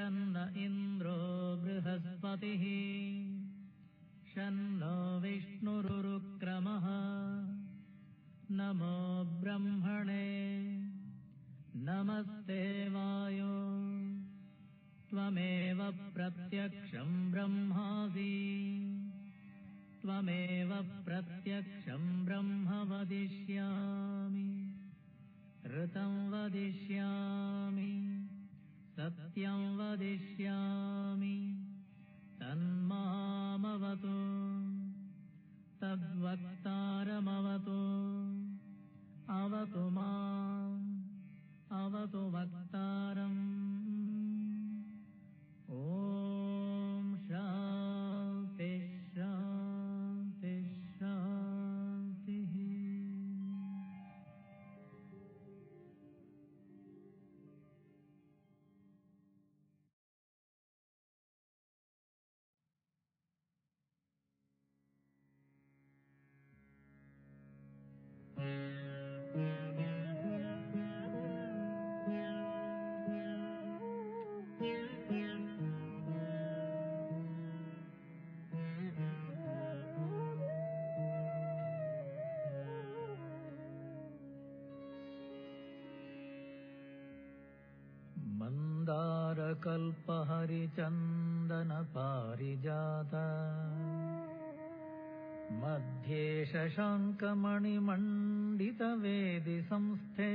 शन्न इन्द्रो बृहस्पतिः शन्नो विष्णुरुक्रमः नमो ब्रह्मणे नमस्ते वायो त्वमेव प्रत्यक्षम् ब्रह्मासि त्वमेव प्रत्यक्षम् ब्रह्म वदिष्यामि ऋतम् वदिष्यामि सत्यम् वदिष्यामि तन्मामवतु तद्वक्तारमवतु अवतु माम् अवतु वक्तारम् ॐ शान्ति शान्ति शान्तिः। मन्दारकल्पहरिचन्दनपारिजात मध्ये शशाङ्कमणिमण्डितवेदिसंस्थे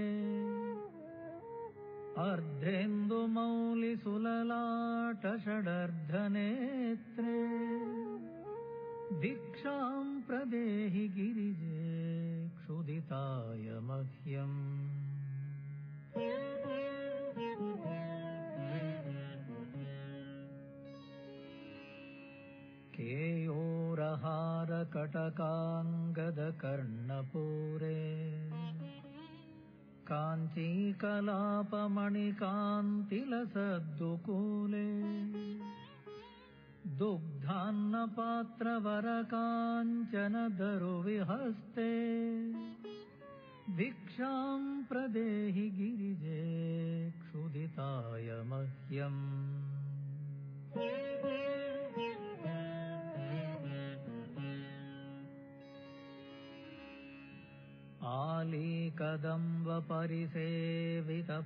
अर्धेन्दुमौलिसुललाटषडर्धनेत्रे दीक्षाम् प्रदेहि गिरिजे क्षुदिताय मह्यम् केयोरहारकटकाङ्गदकर्णपूरे काञ्चीकलापमणिकान्तिलसद्दुकूले दुग्धान्नपात्रवरकाञ्चनदरुविहस्ते भिक्षाम् प्रदेहि गिरिजे क्षुदिताय मह्यम्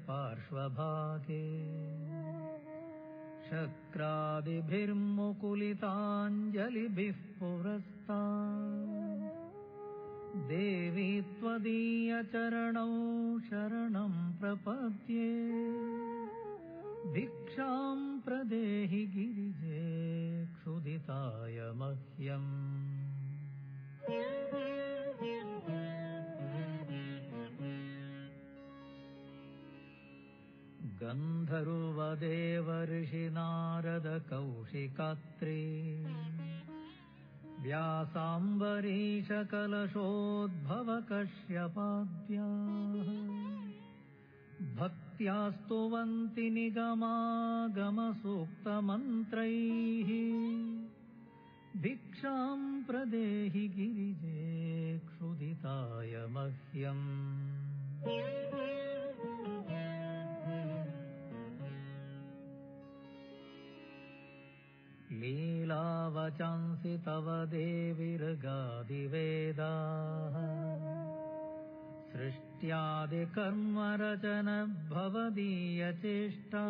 आलीकदम्बपरिसेवितपार्श्वभागे शक्रादिभिर्मुकुलिताञ्जलिभिः पुरस्तात् देवी त्वदीयचरणौ शरणम् प्रपद्ये भिक्षाम् प्रदेहि गिरिजे क्षुदिताय मह्यम् गन्धर्वदेवर्षिनारदकौशिकात्रि व्यासाम्बरीशकलशोद्भवकश्यपाद्याः भक्त्या स्तुवन्ति निगमागमसूक्तमन्त्रैः भिक्षाम् प्रदेहि गिरिजे क्षुदिताय मह्यम् लीलावचांसि तव देविर्गादिवेदाः सृष्ट्यादिकर्मरचन भवदीयचेष्टा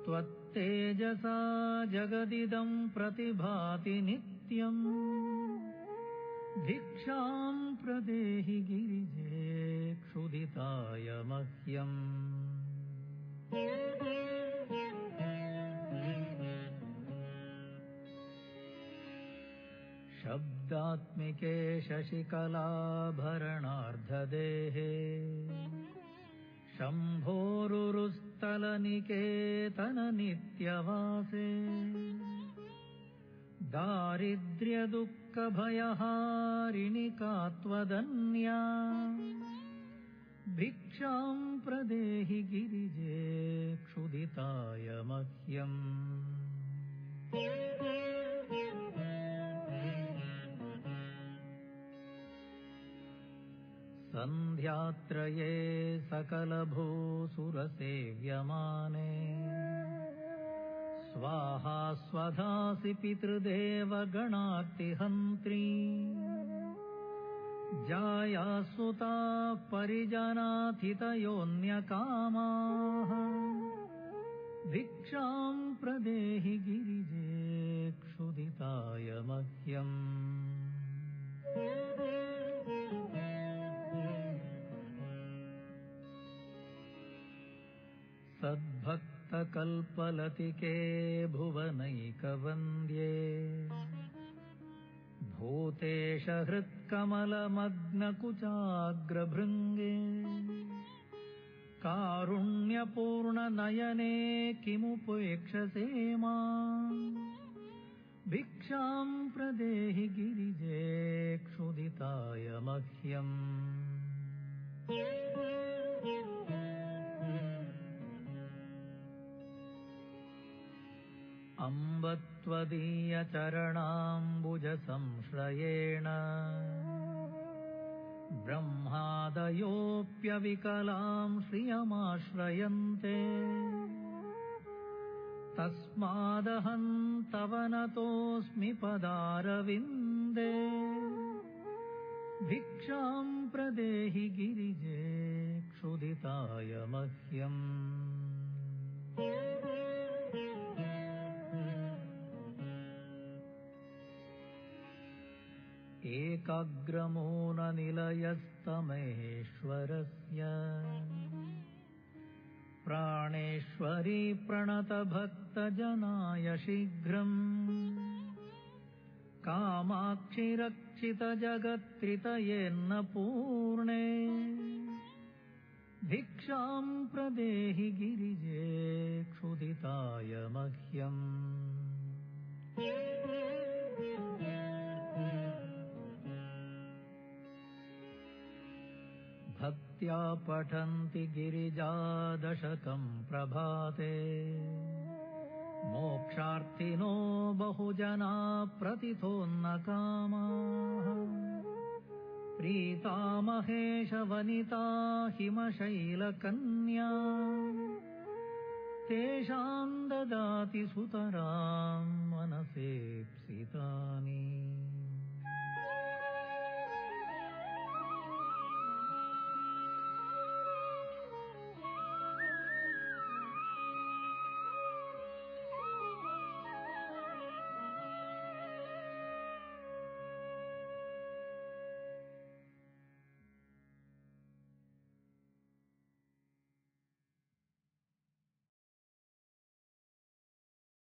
त्वत्तेजसा जगदिदम् प्रतिभाति नित्यम् भिक्षाम् प्रदेहि गिरिजे क्षुदिताय मह्यम् शब्दात्मिके शशिकलाभरणार्धदेहे शम्भोरुरुस्थलनिकेतननित्यवासे दारिद्र्यदुःखभयहारिणि का त्वदन्या भिक्षाम् प्रदेहि गिरिजे क्षुदिताय मह्यम् सन्ध्यात्रये सकलभूसुरसेव्यमाने स्वाहा स्वधासि पितृदेवगणार्तिहन्त्री जायासुता परिजनाथितयोऽन्यकामाः भिक्षां प्रदेहि गिरिजे क्षुधिताय मह्यम्। सद्भक्तकल्पलतिके भुवनैकवन्द्ये भूतेश हृत्कमलमग्नकुचाग्रभृङ्गे कारुण्यपूर्णनयने किमुपेक्षसे माम् भिक्षां प्रदेहि गिरिजे क्षुधिताय मह्यम्। अम्ब त्वदीयचरणाम्बुजसंश्रयेण ब्रह्मादयोऽप्यविकलां श्रियमाश्रयन्ते तस्मादहं तव नतोऽस्मि पदारविन्दे भिक्षां प्रदेहि गिरिजे क्षुधिताय मह्यम्। एकाग्रमूननिलयस्तमहेश्वरस्य प्राणेश्वरी प्रणतभक्तजनाय शीघ्रम् कामाक्षि रक्षितजगत्त्रितयेऽन्नपूर्णे भिक्षां प्रदेहि गिरिजे क्षुधिताय मह्यम्। भक्त्या पठन्ति गिरिजादशकं प्रभाते मोक्षार्थिनो बहुजना प्रतिथोऽन्नकामाः प्रीतामहेशवनिता हिमशैलकन्या तेषां ददाति सुतरां मनसेप्सितानि।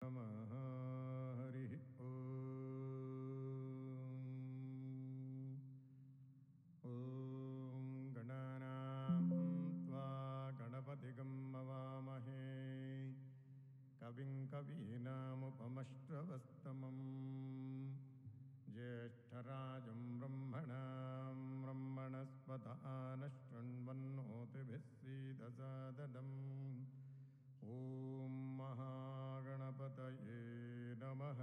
नमः हरिः ॐ गणानां त्वा गणपतिगं हवामहे कविं कवीनामुपमश्रवस्तमम् ज्येष्ठराजं ब्रह्मणस्पत नः शृण्वन्नोतिभिः सीदसादनम्। ॐ महागणपतये नमः।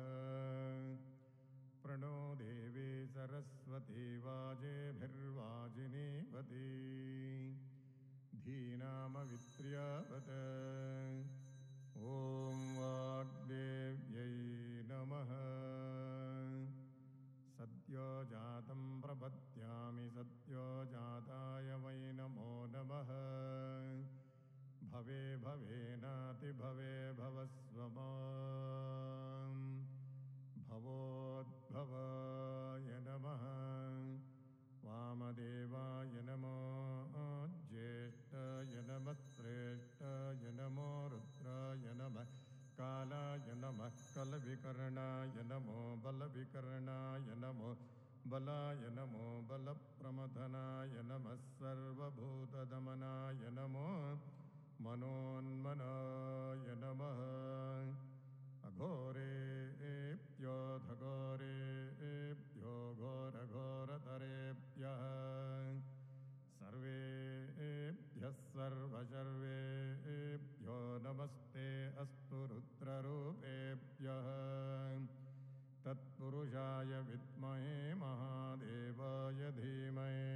प्रणो देवी सरस्वती वाजेभिर्वाजिनीवती धीनामवित्र्यावत। ॐ वाग्देव्यै नमः। सद्यो जातं प्रपद्यामि सद्यो जाताय वै नमो नमः। भवे भवेनाति भवे भवस्वमाम् भवोद्भवाय नमः। वामदेवाय नमो ज्येष्ठाय नमः श्रेष्ठाय नमो रुद्राय नमः कालाय नमः कलविकर्णाय नमो बलविकर्णाय नमो बलाय नमो बलप्रमथनाय नमः सर्वभूतदमनाय नमो मनोन्मनाय नमः। अघोरेभ्यो घोरघोरतरेभ्यः सर्वेभ्यः सर्वशर्वेभ्यो नमस्ते अस्तु रुद्ररूपेभ्यः। तत्पुरुषाय विद्महे महादेवाय धीमहि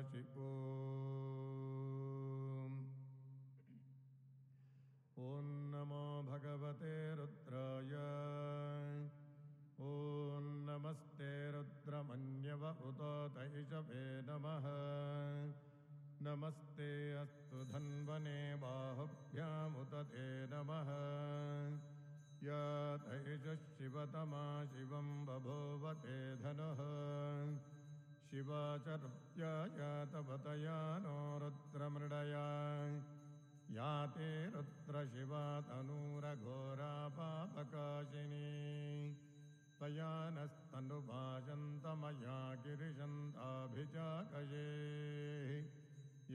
शि ॐ नमो भगवते रुद्राय ॐ नमस्ते रुद्रमन्यव उतोत इषवे नमः नमस्ते अस्तु धन्वने बाहुभ्यामुत ते नमः या तैषः शिवतमा शिवं बभूवते धनुः शिवा च रुप्यायातवतया नो रुद्रमृडया या ते रुद्रशिवा तनूरघोरा पापकाशिनी तया नस्तनुभाषन्तमया गिरिशन्ताभिचाकये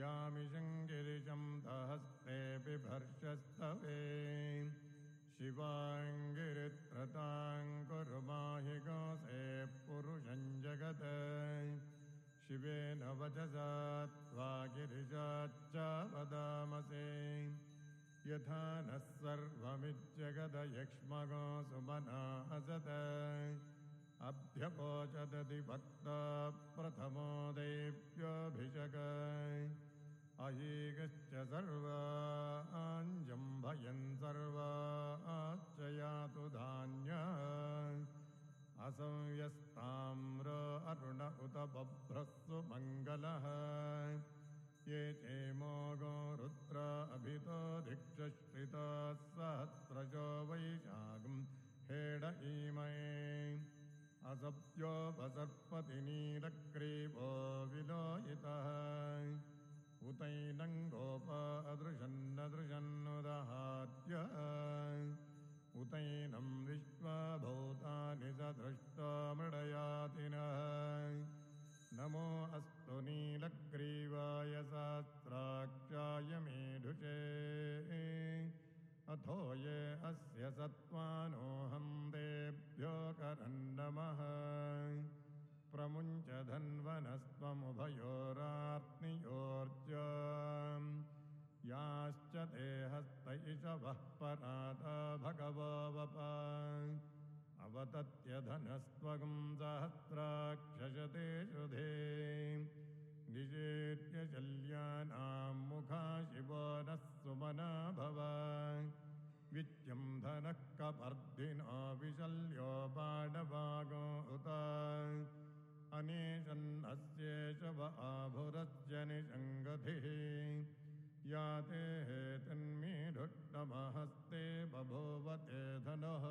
यामिषं गिरिशं तहस्ते बिभर्षस्तवे शिवाङ्गिरित्रतां कुरु माहि गोसे पुरुषं जगत् शिवेन वचसा त्वा गिरिशाच्च वदामसे यथा नः सर्वमिज्जगदयक्ष्मगो सुमना असत अभ्यपोचदति भक्ता प्रथमो देव्योऽभिषक अहीगश्च सर्वाञ्जम्भयन् सर्वाश्च यातु धान्य असंयस्ताम्र अरुण उत बभ्रस्सु मङ्गलः ये चेमोगो रुद्र अभितो धिक्षश्रिताः सहस्रजो वैशाखं हेड ईमये असप्योपसर्पति नीलग्रीवो विलोहितः उतैनं गोप अदृशन्नदृशन्नुदहात्य उतैनं विश्वभूतानि सदृष्टा मृडयातिनः नमो अस्तु नीलग्रीवाय सहस्राक्षाय मेढुषे अथो ये अस्य सत्त्वानोऽहं देभ्यो करन्नमः प्रमुञ्च धन्वनस्त्वमुभयोरात्नियोर्ज याश्च ते हस्त इषवः पराता भगवो वप अवतत्य धनस्त्वगं सहस्राक्षशते शुधे निषेद्य शल्यानां मुखा शिवो नः सुमना भव विद्यं धनः कपर्दिनो विशल्यो पाणवागो उत अनेशन्नस्येषव आभुरस्य निषङ्गधिः या ते तन्मीढुष्टमहस्ते बभूवते धनुः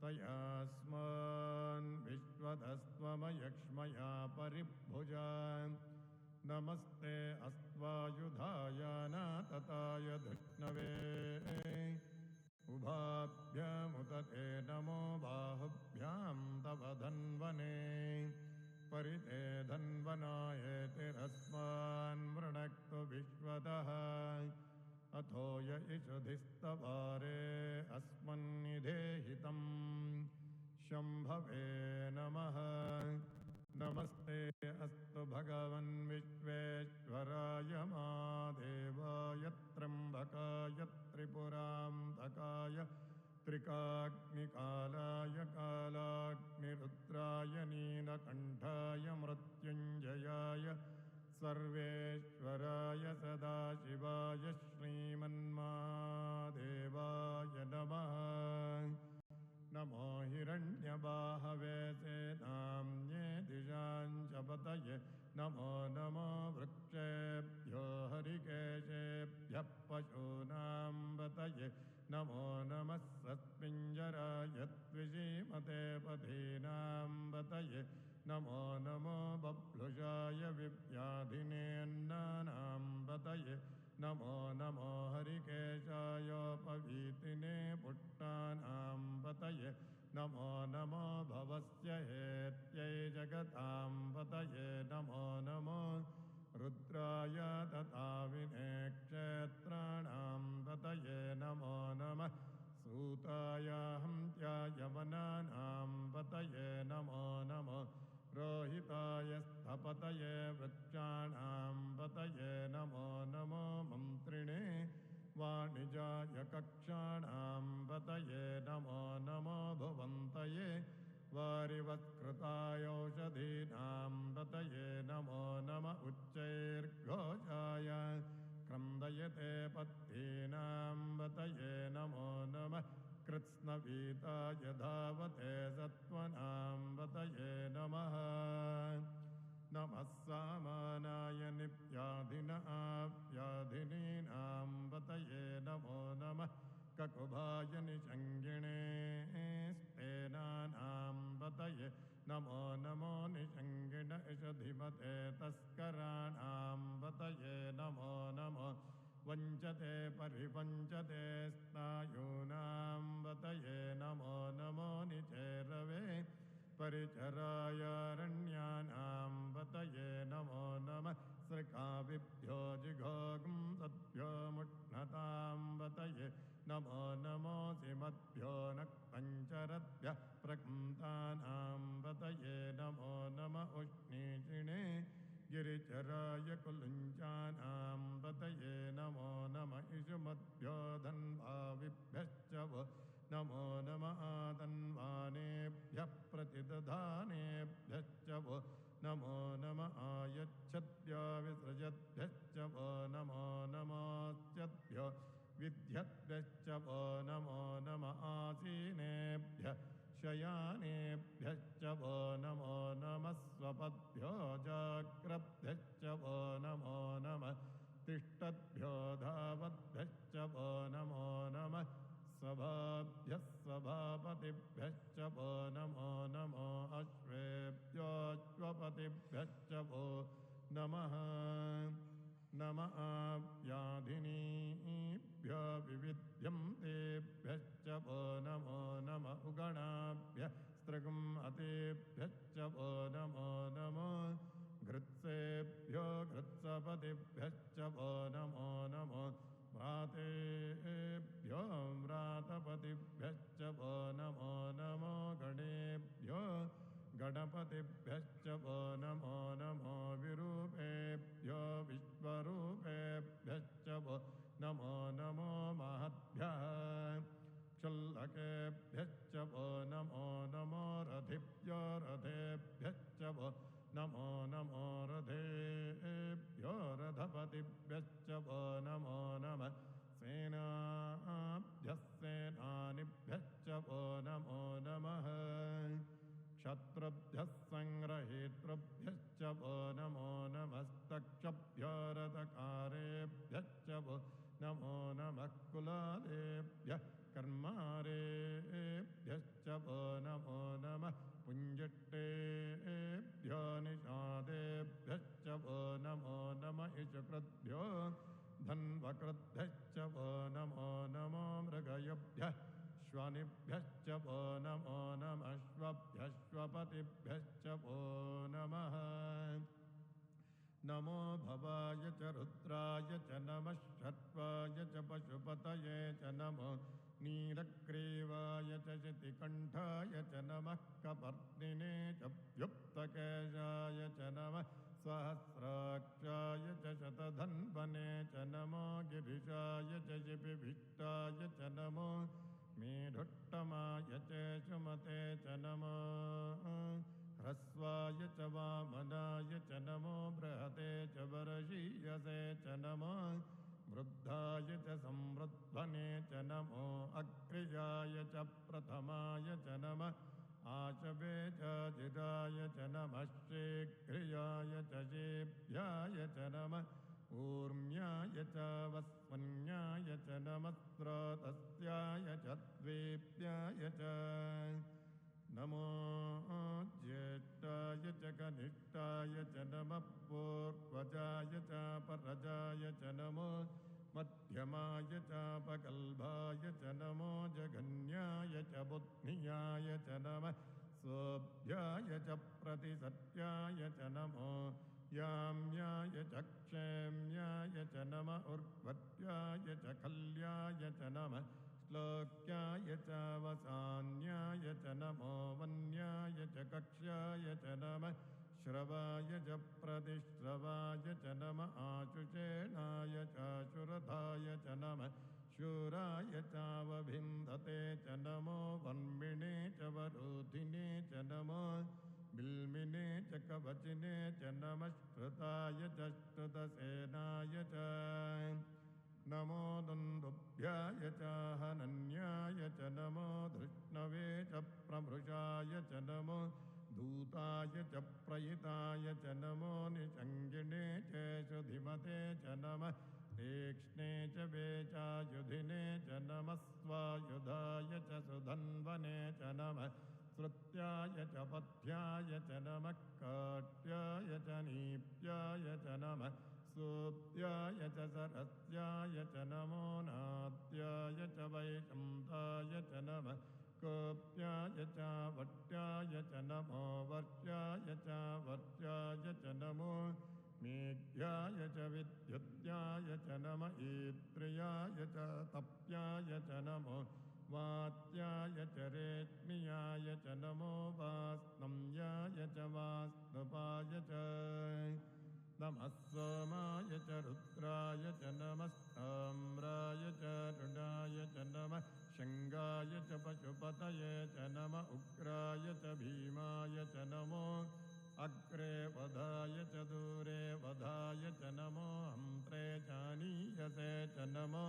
तयास्मान् विश्वतस्त्वमयक्ष्मया परिभुजा नमस्ते अस्त्वायुधाय नातताय धृष्णवे उभाभ्यामुत ते नमो बाहुभ्यां तव धन्वने परिते धन्वनायेतिरस्मान् मृणक्तु विश्वतः अथो य इषुधिस्तवारे अस्मन्निधेहितं शम्भवे नमः नमस्ते अस्तु भगवन् विश्वेश्वराय महादेवाय त्र्यम्बकाय त्रिपुरान्तकाय त्रिकाग्निकालाय कालाग्निरुद्राय नीलकण्ठाय मृत्युञ्जयाय सर्वेश्वराय सदाशिवाय श्रीमन्महादेवाय नमः नमो हिरण्यबाहवे सेनाम्ये दिशाञ्चपतये नमो नमो वृक्षेभ्यो हरिकेशेभ्यः पशूनां पतये नमो नमः सत्पिञ्जराय द्विषीमते पथीनां पतये नमो नमो बभ्लुषाय विव्याधिनेऽन्नानां पतये नमो नमो हरिकेशायोपवीतिने पुट्टानां पतये नमो नमो भवस्य हेत्यै जगतां पतये नमो नमो रुद्राय तथाविने क्षेत्राणां पतये नमो नमः सूताय हन्त्याय वनानां पतये नमो नमो रोहिताय स्थपतये वृक्षाणां पतये नमो नमो मन्त्रिणे वाणिजाय कक्षाणां पतये नमो नमो भुवन्तये वारिवत्कृताय औषधीनां पतये नमो नम वीताय धावते सत्त्वनां वतये नमः नमः सामानाय नित्याधिनाव्याधिनीनां वतये नमो नमः ककुभाय निषङ्गिणे स्तेनानां वतये नमो नमो निषङ्गिण इषधिमते तस्कराणां वतये नमो नमो वञ्चते परिवञ्चते स्नायूनां वतये नमो नमो निचेरवे परिचरायारण्यानां वतये नमो नमः सृकाविभ्यो जिघोगं सद्भ्यो मुष्णतां वतये नमो नमो सिमद्भ्यो नक्पञ्चरद्भ्यः प्रकृन्तानां वतये नमो नम उष्णीषिणे गिरिचराय कुलुञ्चानां वतये नमो नम इषुमद्भ्यो धन्वाविभ्यश्च वो नमो नम आतन्वानेभ्यः प्रतिदधानेभ्यश्च वो नमो नम आयच्छद्भ्यो विसृजद्भ्यश्च वो नमो नमोऽस्यद्भ्यो विद्यद्भ्यश्च वो नमो नम आसीनेभ्यः शयानेभ्यश्च वो नमो नमः स्वपद्भ्यो जाग्रद्भ्यश्च वो नमो नमः तिष्ठद्भ्यो धावद्भ्यश्च वो नमो नमः सभाभ्यः सभापतिभ्यश्च वो नमो नमो अश्वेभ्योऽश्वपतिभ्यश्च वो नमः नम व्याधिनीभ्यो विविध्यं तेभ्यश्च वो नमो नम उगणाभ्यः स्त्रगुम् अतेभ्यश्च वो नमो नमो घृत्सेभ्यो घृत्सपतिभ्यश्च वो नमो नमो व्रातेभ्यो व्रातपतिभ्यश्च वो नमो नमो गणेभ्यो गणपतिभ्यश्च वो नमो नमो विरूपेभ्यो विश्वरूपेभ्यश्च वो नमो नमो महद्भ्यः क्षुल्लकेभ्यश्च वो नमो नमो रथिभ्यो रथेभ्यश्च वो नमो नमो रथेभ्यो रथपतिभ्यश्च वो नमो नमः सेनाभ्यः सेनानिभ्यश्च वो नमो नमः क्षत्रभ्यः सङ्ग्रहेतृभ्यश्च वो नमो नमस्तक्षभ्यो रथकारेभ्यश्च वो नमो नमः कुलादेभ्यः कर्मारेभ्यश्च वो नमो नमः पुञ्जिष्टेभ्यो निषादेभ्यश्च वो नमो नम इषकृद्भ्यो धन्वकृद्भ्यश्च वो नमो नमो मृगयभ्यः श्वानिभ्यश्च वो नमो नमः श्वभ्यश्वपतिभ्यश्च वो नमः नमो भवाय च रुद्राय च नमः षट्वाय च पशुपतये च नमो नीलग्रीवाय च शितिकण्ठाय च नमः कपर्दिने च व्युक्तकेशाय च नमः सहस्राक्षाय च शतधन्वने च नमो गिरिशाय च शिबिभिष्टाय च नमो मेढुट्टमाय च सुमते च नमो ह्रस्वाय च वामनाय च नमो बृहते च वरशीयसे च नमो वृद्धाय च संवृध्वने च नमो अग्र्याय च प्रथमाय च नमः आशवे च जिराय च नमः शीघ्रियाय च शेभ्याय च नमः ऊर्म्याय च वस्वन्याय च नमः स्रोतस्याय च द्वेप्याय च नमो ज्येष्ठाय च कनिष्ठाय च नमः पूर्वजाय च परजाय च नमो मध्यमाय च पकल्भाय च नमो जघन्याय च बुद्धियाय च नमः सोऽभ्याय च प्रतिसत्याय च नमो याम्याय च क्षेम्याय च नम उर्वत्याय च खल्याय च नमः श्लोक्याय च वसान्याय च नमो वन्याय च कक्ष्याय च नमः श्रवाय च प्रतिश्रवाय च नम आशुषेणाय चाशुरथाय च नमः शूराय चावभिन्दते च नमो वन्मिणे च वरोधिने च नमो बिल्मिने च कवचिने च नमः श्रुताय च श्रुतसेनाय च नमो दुन्दुभ्याय च हनन्याय च नमो धृष्णवे च प्रभृशाय च नमो दूताय च प्रयिताय च नमो निषङ्गिणे च सुधिमते च नमः तीक्ष्णे च वेचायुधिने च नमः स्वायुधाय च सुधन्वने च नमः श्रुत्याय च पथ्याय च नमः काट्याय च नीप्याय च नमः सूप्याय च सरस्याय च नमो नाट्याय च वैकुण्ठाय च नमः कोप्याय च वट्याय च नमो वर्त्याय च वर्त्याय च नमो मेघ्याय च विद्युत्याय च नम ईत्र्याय च तप्याय च नमो वात्याय च रेत्म्याय च नमो वास्नम्याय च वास्नुपाय च नमः सोमाय च रुद्राय च नमस्ताम्राय च रुणाय च नमः शङ्गाय च पशुपतये च नम उग्राय च भीमाय च नमो अग्रे वधाय च दूरे वधाय च नमो हन्त्रे चानीयसे च नमो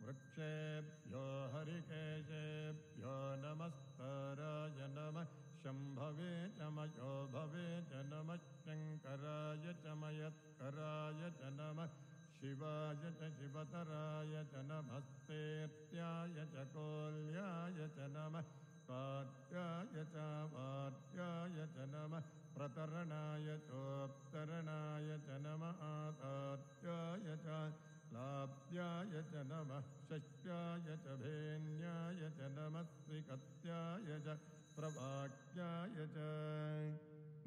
वृक्षेभ्यो हरिकेशेभ्यो नमस्ताराय नमः शम्भवे च मयो भवे च नमः शङ्कराय च मयत्कराय च नमः शिवाय च शिवतराय च नमस्तेत्याय च कोल्याय च नमः कात्याय च वात्याय च नमः प्रतरणाय चोत्तरणाय च नमः आतात्याय च लाभ्याय च नमः षष्ट्याय च भेन्याय च नमः स्विकत्याय च प्रवाक्याय च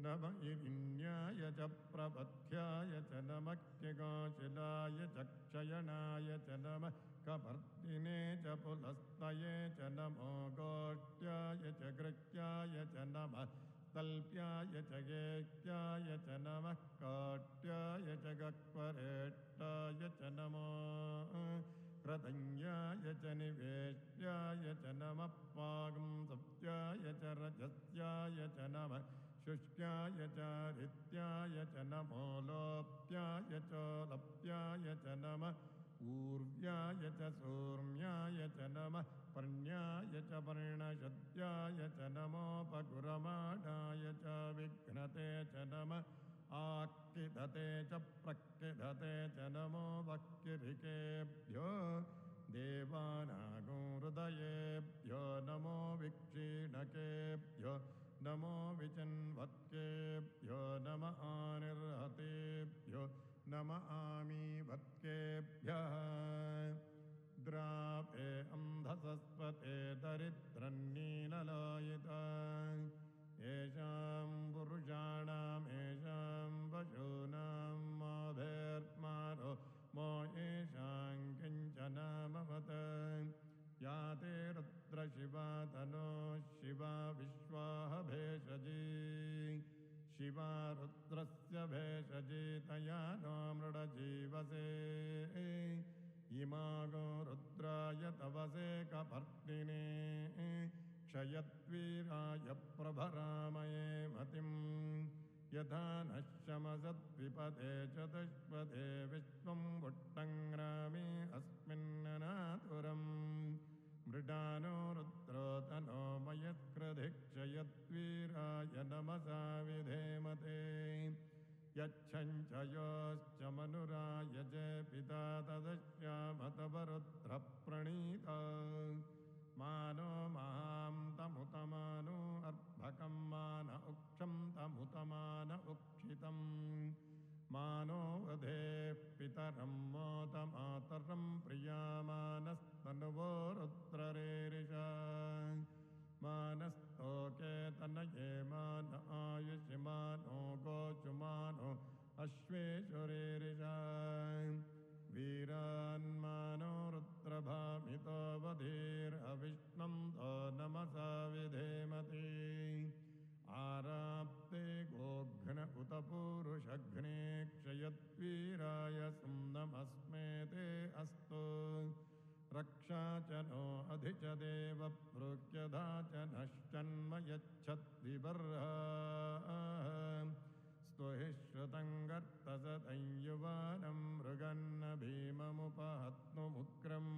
नम इरिन्याय च प्रपथ्याय च नमः क्षिगाशिलाय च क्षयणाय च नमः कपर्दिने च पुलस्तये च नमो गोष्ट्याय च गृह्याय च नमः तल्प्याय च गेह्याय च नमः काट्याय च गक्वरेट्टाय च नमो क्रतञ्याय च निवेश्याय च नमः पागुंसप्त्याय च रजस्याय च नमः शुष्क्याय च हृत्याय च नमो लोप्याय च लप्याय च नमः ऊर्व्याय च सूर्म्याय च नमः पर्ण्याय च पर्णशद्याय च नमोपगुरमाणाय च विघ्नते च नमः आक्किधते च प्रक्किधते च नमो वक्किरिकेभ्यो देवानागो हृदयेभ्यो नमो विक्षीणकेभ्यो नमो विचिन्वत्केभ्यो नम आनिर्हतेभ्यो नम आमीवत्केभ्यः द्रापे अन्धसस्वते दरिद्रन्नीललोयिता येषां पुरुषाणाम् येषां पशूनां माधेर्मानो मो येषां किञ्चनामवत् या ते रुद्रशिवा तनो शिवा विश्वाः भेषजी शिवा रुद्रस्य भेषजी तया नो मृडजीवसे इमागो रुद्राय तवसे कपर्दिने क्षयद्वीराय प्रभरामये मतिम् यथा नः शमसद्विपदे चतुष्पदे विश्वं वुट्टङ्ग्रामे अस्मिन्ननातुरम् मृडानो रुद्रो तनो मयत्कृधिक्षयद्वीराय नमसा विधेमते यच्छञ्च योश्च मनुराय च पिता तदश्यामतवरुद्रप्रणीता मानो मां तमुतमानो अर्भकं मान उक्षं तमुतमान उक्षितम् मानो वधेः पितरं मोतमातरं प्रियामानस्तनुवो रुद्ररेरिषा मानस्तोके तनये मान आयुषिमानो गोचुमानो अश्वेश्वरेरिषा वीरान्मानो रुद्रभामितो वधीर्हविष्णं तो नमसा विधेमति आराप्ते गोघ्न उत पूरुषघ्ने क्षयद्वीराय सुम्नमस्मे ते अस्तु रक्षा च नो अधि च देव प्रोक्यधा च नश्चन्म यच्छद्विबर्हा अस्तु हि श्रुतं गर्तसदं युवानं मृगन्न भीममुपहत्नुमुग्रम्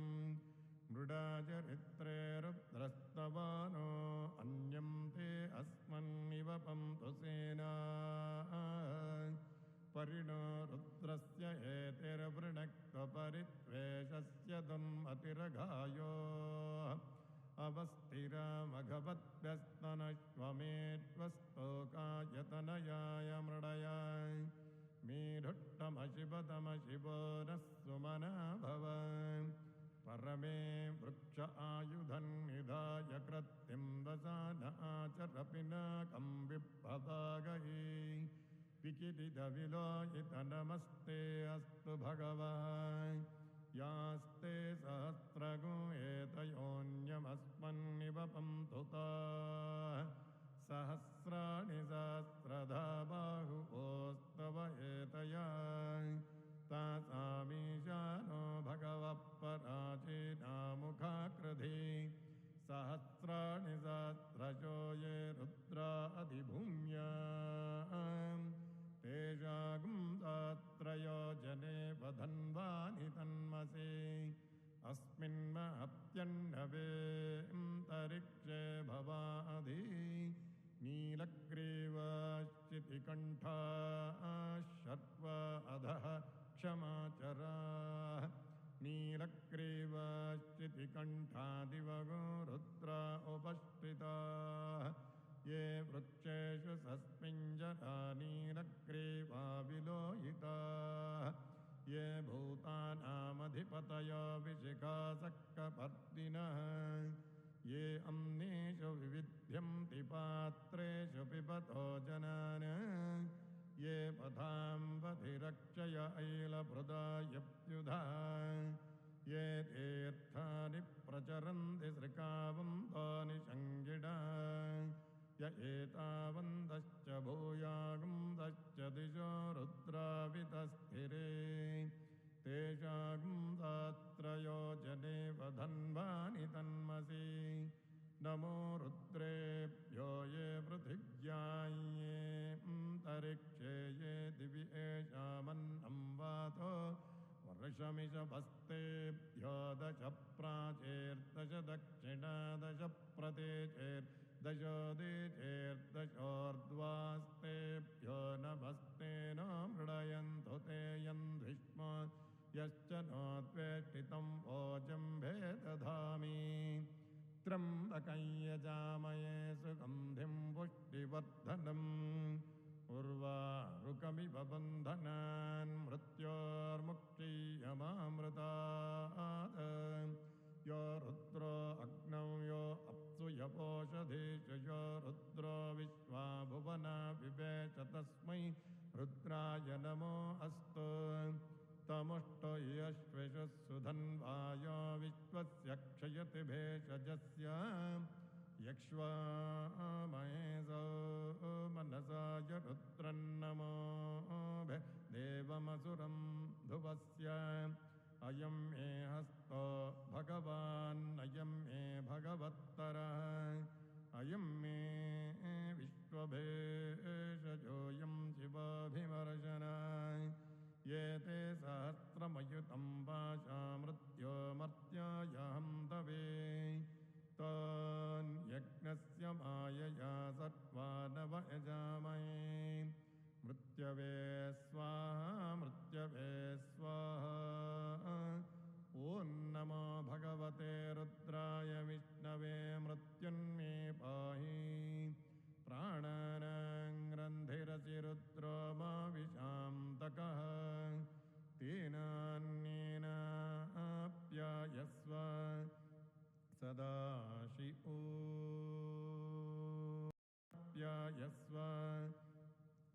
मृडाचरित्रे रुद्रस्तवानो अन्यं ते अस्मन्निव पन्तु सेना परिणो रुद्रस्य एतिर्वृणक्त्वपरित्वेषस्य दुन्मतिरघायो अवस्थिरामघवद्भ्यस्तनश्वमेत्वस्तोकायतनयाय मृडयाय मीढुट्टमशिवतमशिवो नः सुमना भव परमे वृक्ष आयुधन्निधाय कृत्तिं वसान आचरपिनाकं विप्पदागहि विकिरितविलोहित नमस्ते अस्तु भगवान् यास्ते सहस्रगो एतयोऽन्यमस्मन्निव पन्तु ताः सहस्राणि सहस्रधा बाहुवोस्तव एतया तासामीशानो भगवः पराचीनामुखाकृधि सहस्राणि सहस्रशो ये रुद्रा अधिभूम्याम् तेषागुं सहस्रयो जने वधन्वानि तन्मसे अस्मिन्महत्यन्नवेऽन्तरिक्षे भवाधि नीलग्रीवाश्चितिकण्ठा शर्वा अधः क्षमाचराः नीलग्रीवाश्चितिकण्ठादिवगो रुद्रा उपस्थिताः ये वृक्षेषु सस्मिञ्जना नीलग्रीवा विलोहिताः ये भूतानामधिपतयो विशिखासक्कपर्दिनः ये अम्नेषु विविध्यन्ति पात्रेषु पिबतो जनान् ये पथाम्बधिरक्षय ऐलभृदायप्युधा ये तीर्थानि प्रचरन्ति श्रिकावन्तानि शङ्गिडा य एतावन्तश्च भूयागुन्दश्च दिशो रुद्रावितस्थिरे तेषागुन्दात्रयो जने वधन्वानि तन्मसि नमो रुद्रेभ्यो ये पृथिव्याये अन्तरिक्षे ये दिवि एषामन्नं वातो वर्षमिषभस्तेभ्यो दश प्राचेर्दश दक्षिणा दश प्रदेचेर्दशोदिचेर्दशोर्ध्वास्तेभ्यो नमस्ते नो मृडयन्तु ते यन्धिष्म यश्च नो द्वेष्टितं वोजम्भे दधामि त्र्यम्बकं यजामहे सुगन्धिं पुष्टिवर्धनम् उर्वारुकमिव बन्धनान् मृत्योर्मुक्षीयमामृतात् यो रुद्रो अग्नौ यो अप्सु यपोषधीषु यो रुद्रो विश्वा भुवना विवेश तस्मै रुद्राय नमो अस्तु तमुष्टो यश्वेषु सुधन्वायो विश्वस्य क्षयति भेषजस्य यक्ष्वामहेशो मनसाय रुद्रन्नमो देवमसुरं ध्रुवस्य अयं मे हस्तो भगवान् अयं मे भगवत्तरः अयं मे विश्वभेषजोऽयं शिवाभिमर्शनाय ये ते सहस्रमयुतं वाचा मृत्योमर्त्यायहं तवे तान्यज्ञस्य मायया सर्वा नव यजामहे मृत्यवे स्वाहा मृत्यवे स्वाहा ॐ नमो भगवते रुद्राय विष्णवे मृत्युन्मे पाहि प्राणानां रन्धिरसि रुद्रो मा विशान्तकः तेनान्येनाप्यायस्व सदाशिवोऽप्यायस्व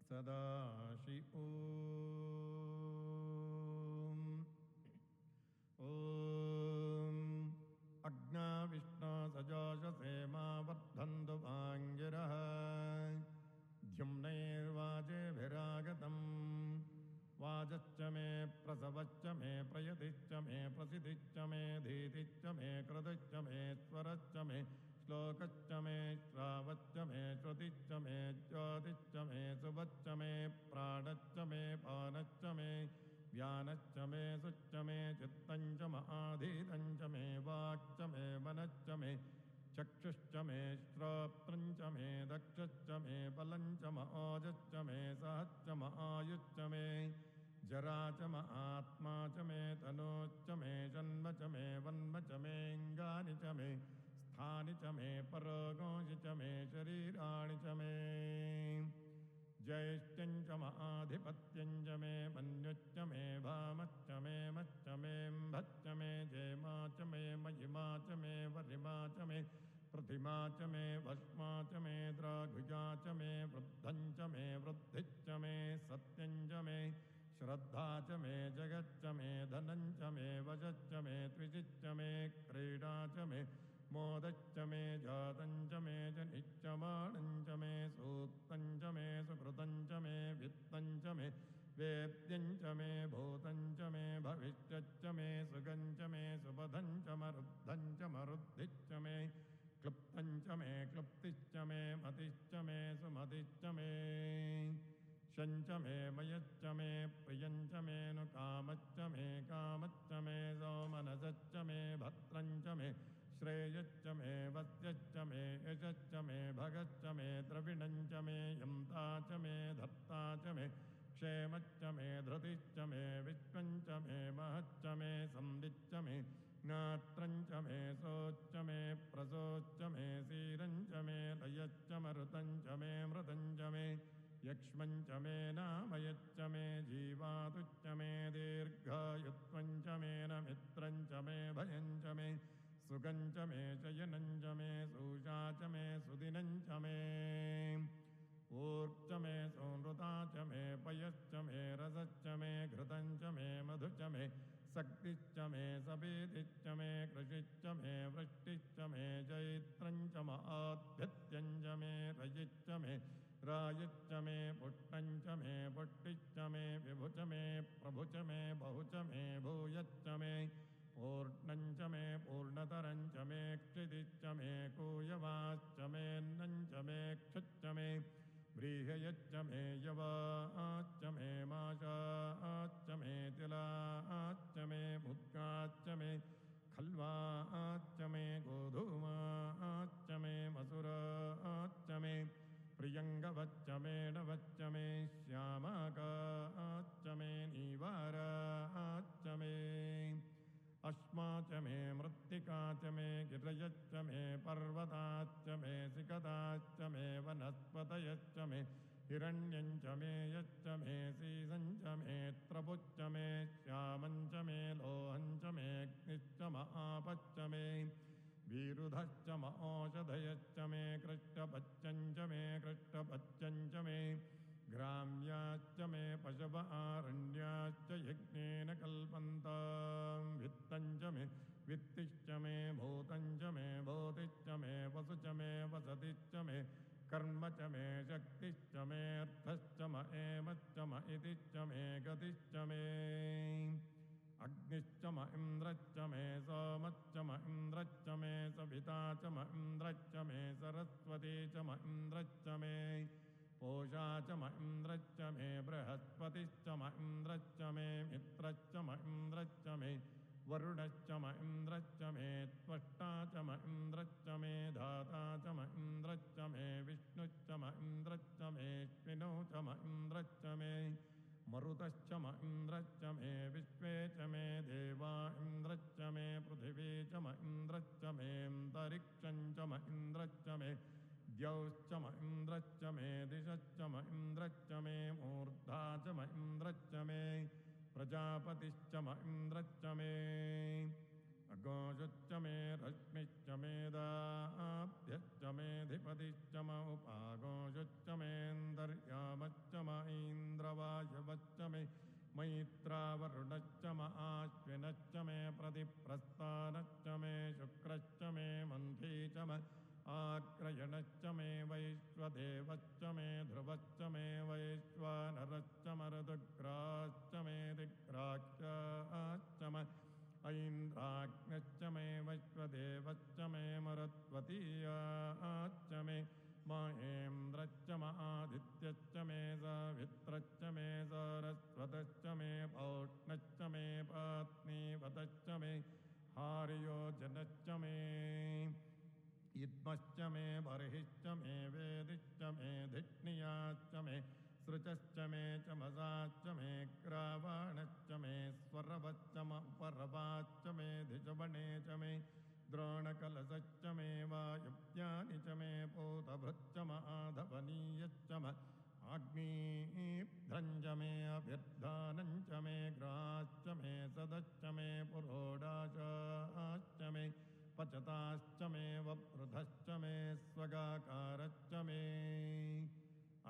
सदाशिवो ॐ अग्ना विष्णो सजोषसे मा वर्धन्तु वाङ्गिरः द्युम्नैर्वाजेभिरागतम् वाजश्च मे प्रसवश्च मे प्रयतिश्च मे प्रसिद्धिश्च मे धीतिश्च मे कृतिश्च मे स्वरश्च मे श्लोकश्च मे श्रावश्च मे श्रुतिश्च मे ज्योतिश्च मे सुभश्च मे प्राणश्च मे पानश्च मे व्यानश्च मे सुच्च मे चित्तञ्च महाधीतञ्च मे वाक्च मे मनश्च मे चक्षुश्च मे श्रोत्रञ्च मे दक्षश्च मे बलञ्च मओजश्च मे सहश्च आयुश्च मे जरा च आत्मा च मे तनोश्च मे जन्म च मे वन्म च मेऽङ्गानि च मे स्थानि च मे परोगोषि च मे शरीराणि च मे ज्येष्ठ्यञ्च आधिपत्यञ्च मे मन्युश्च मे भामश्च मे मश्च मेऽम्भश्च मे जयमा च मे महिमा च मे वरिमा च मे प्रतिमा च मे भस्मा च मे द्राघुजा च मे वृद्धञ्च मे वृद्धिश्च मे सत्यञ्च मे श्रद्धा च मे जगच्च मे धनञ्च मे वशश्च मे त्विजिच्च मे क्रीडा च मे मोदश्च मे जातञ्च मे जनिश्च माणञ्च मे सूक्तञ्च मे सुकृतञ्च मे वित्तञ्च मे वेद्यञ्च मे भूतञ्च मे भविष्यच्च मे सुगञ्च मे सुपथञ्च मरुद्धञ्च मरुद्धिश्च मे क्लुप्तञ्च मे क्लुप्तिश्च मे मतिश्च मे सुमतिश्च मे शञ्च मे मयच्च मे प्रियञ्च मे नु कामच्च मे कामच्च मे सोमनसच्च मे भद्रञ्च मे श्रेयश्च मे वस्यश्च मे यशश्च मे भगश्च मे द्रविणञ्च मे यन्ता च मे धत्ता च मे क्षेमच्च मे धृतिश्च मे विश्वञ्च मे महच्च मे संविच्च मे ज्ञात्रञ्च मे सोच्च मे प्रसोच्च मे सीरञ्च मे लयश्च मरुतञ्च मे मृतञ्च मे यक्ष्मञ्च मे नामयच्च मे जीवातुश्च मे दीर्घायुत्वञ्च मे नमित्रञ्च मे भयञ्च मे सुगञ्च मे शयनञ्च मे सूषा च मे सुदिनञ्च मे ऊर्च मे संहृता च मे पयश्च मे रसश्च मे घृतञ्च मे मधुच मे शक्तिश्च मे सपेतिश्च मे कृषिश्च मे वृष्टिश्च मे जैत्रञ्च आद्भृत्यञ्च मे रयिश्च मे रायश्च मे पुष्टञ्च मे पुष्टिश्च मे विभुच मे प्रभुच मे बहुच मे भूयश्च मे पूर्णञ्च मे पूर्णतरञ्च मे क्षितिश्च मे कूयवाश्च मेऽन्नञ्च मे क्षुच्च मे व्रीहयश्च मे यवाश्च मे माशाश्च मे तिलाश्च मे मुद्गाश्च मे खल्वाश्च मे गोधूमाश्च मे मसुराश्च मे प्रियङ्गवच्च मे नवच्च मे श्यामाकाश्च मे नीवाराश्च मे अश्मा च मे मृत्तिका च मे गिरयश्च मे पर्वताश्च मे सिकताश्च मे वनस्पतयश्च मे हिरण्यञ्च मे यच्च मे सीसञ्च मे त्रपुच्च मे श्यामञ्च मे लोहञ्च मे अग्निश्च महापच्च मे वीरुधश्च औषधयश्च मे कृष्टपच्यञ्च मे कृष्टपच्यञ्च मे ग्राम्याश्च मे पशव आरण्याश्च यज्ञेन कल्पन्तां वित्तञ्च मे वित्तिश्च मे भूतञ्च मे भूतिश्च मे वसुच मे वसतिश्च मे कर्म च मे शक्तिश्च मे अर्थश्च म एमश्च म इतिश्च मे गतिश्च मे अग्निश्च म इन्द्रश्च मे सोमश्च म इन्द्रश्च मे सविता च म इन्द्रश्च मे सरस्वती च म इन्द्रश्च मे पूषा च म इन्द्रश्च मे बृहस्पतिश्च म इन्द्रश्च मे मित्रश्च म इन्द्रश्च मे वरुणश्च म इन्द्रश्च मे त्वष्टा च म इन्द्रश्च मे धाता च म इन्द्रश्च मे विष्णुश्च म इन्द्रश्च मेऽश्विनौ च म इन्द्रश्च मे मरुतश्च म इन्द्रश्च मे विश्वे च मे देवा इन्द्रश्च मे पृथिवी च म इन्द्रश्च मेऽन्तरिक्षञ्च म इन्द्रश्च मे द्यौश्च म इन्द्रश्च मे दिशश्च म इन्द्रश्च मे मूर्धा च म इन्द्रश्च मे प्रजापतिश्च म इन्द्रश्च मे अघोषश्च मे रश्मिश्च मेदाभ्यश्च मेऽधिपतिश्च म उपाघोषश्च मेऽन्तर्यामश्च म इन्द्रवायवश्च मे मैत्रावरुणश्च म आश्विनश्च मे प्रतिप्रस्थानश्च मे शुक्रश्च मे मन्थी च म आक्रयणश्च मे वैश्वदेवश्च मे ध्रुवश्च मे वैश्वानरश्च मरुदुग्राश्च मे दिग्राक्षाश्च म ऐन्द्राग्नश्च मे वैश्वदेवश्च मे मरुत्वतीया पतश्च मे हार्यो जनश्च मे इद्मश्च मे बर्हिश्च मे वेदिश्च मे धिष्णियाश्च मे सृचश्च मे चमसाश्च मे ग्रावाणश्च मे स्वरवश्च उपरवाश्च मे धिजवणे च मे द्रोणकलशश्च मे वायुव्यानि च मे पोतभृच्च माधवनीयश्च म आग्नेभ्रञ्च मे अभ्यर्धानञ्च मे ग्राश्च मे सदश्च मे पुरोडाशाश्च मे पचताश्च मे वपृधश्च मे स्वगाकारश्च मे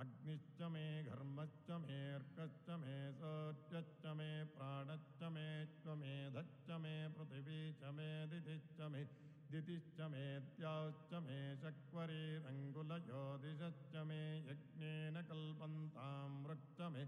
अग्निश्च मे घर्मश्च मे अर्कश्च मे सौर्यश्च मे प्राणश्च मे त्वमेधश्च मे पृथिवी च मे दितिश्च मे दितिश्च मे द्याश्च मे शक्वरीरङ्गुलयोदिशश्च मे यज्ञेन कल्पन्तां वृक्ष मे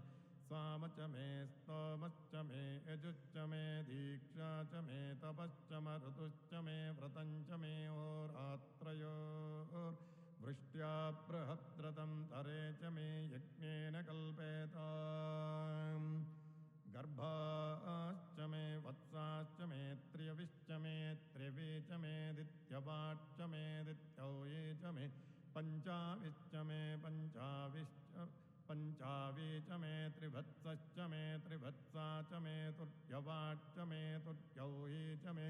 साम च मे स्तोमश्च मे यजुश्च मे दीक्षा च मे तपश्च मरुतुश्च मे व्रतञ्च मे होरात्रयोर्वृष्ट्या बृहद्रतं तरे च मे यज्ञेन कल्पेताम् गर्भाश्च मे वत्साश्च मे त्र्यविश्च मे त्रिवी च मे दित्यवाच्च मे दित्यौ ये च मे पञ्चाविश्च मे पञ्चावी च मे त्रिवत्सश्च मे त्रिवत्सा च मे तुर्यवाच्च मे तुर्यौ ये च मे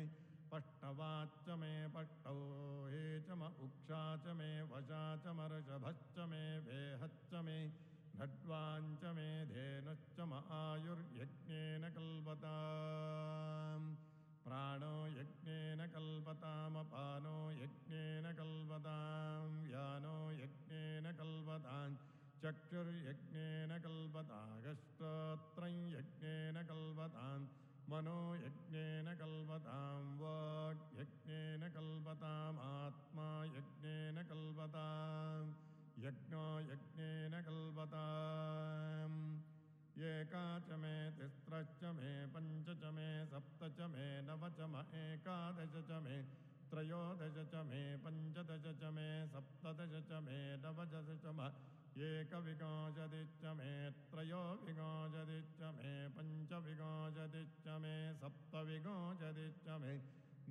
पष्टवाच्च मे पष्टौ हे च म उक्षा च मे वशा च मर्षभश्च मे वेहच्च मे नड्वाञ्च मे धेनुश्च म आयुर्यज्ञेन कल्पताम् प्राणो यज्ञेन कल्पतामपानो यज्ञेन कल्पतां व्यानो यज्ञेन कल्पतां चक्षुर्यज्ञेन कल्पतागश्रोत्रं यज्ञेन कल्पतां मनो यज्ञेन कल्पतां वाक् यज्ञेन कल्पतामात्मा यज्ञेन कल्पतां यज्ञो यज्ञेन कल्पताम् एका च मे तिस्रश्च मे पञ्च च मे सप्त च मे नव च म एकादश च मे त्रयोदश च मे पञ्चदश च मे सप्तदश च मे नवदश च म एकविंशतिश्च मे त्रयोविंशतिश्च मे पञ्चविंशतिश्च मे सप्तविंशतिश्च मे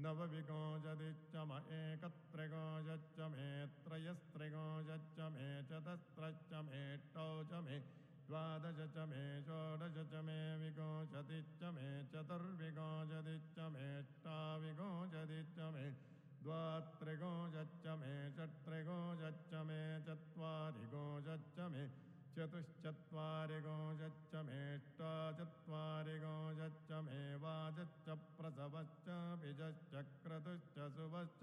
नवविंशतिश्च म एकत्रिंशच्च मे त्रयस्त्रिंशच्च मे चतस्रश्च मे ष्टौ च मे द्वादश च मे षोडश च मे विंशतिश्च मे चतुर्विंशतिश्च मे अष्टाविंशतिश्च मे द्वात्रिंशच्च मे षट्त्रिंशच्च मे चत्वारिंशच्च मे चतुश्चत्वारिंशच्च मे अष्टाचत्वारिंशच्च मे वाजश्च प्रसवश्च बीजश्च क्रतुश्च शुभश्च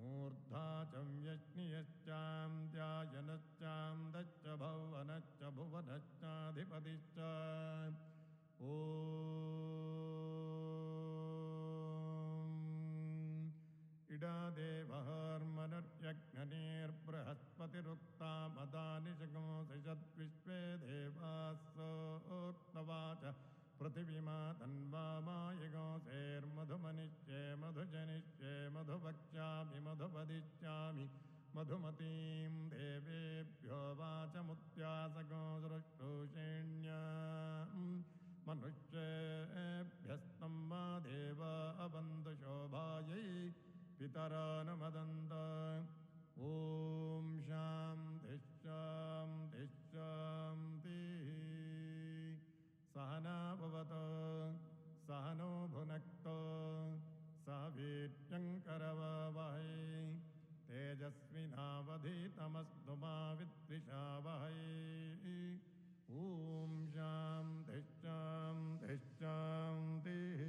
मूर्धा च व्यश्नियश्चान्द्यायनश्चान्दश्च भुवनश्च भुवनश्चाधिपतिश्च ॐ इडादेवहर्मनुर्यज्ञनेर्बृहस्पतिरुक्ता मदानि जगोषिषद्विश्वे देवासोक्तवाच पृथिवीमा तन्वामायगोसेर्मधुमनिष्ये मधुजनिष्ये मधुभक्ष्यामि मधुपदिष्यामि मधुमतीं देवेभ्यो वाचमुत्यासगो सृष्टुषेण्याम् मनुष्येभ्यस्तं मा देवा अवन्तुशोभायै पितरानुमदन्त ॐ शान्तिः शान्तिः शान्तिः सहना भवतु सहनो भुनक्तु सह वीर्यङ्करवावहै तेजस्विनावधीतमस्तु मा विद्विषावहै ॐ शान्तिः शान्तिः शान्तिः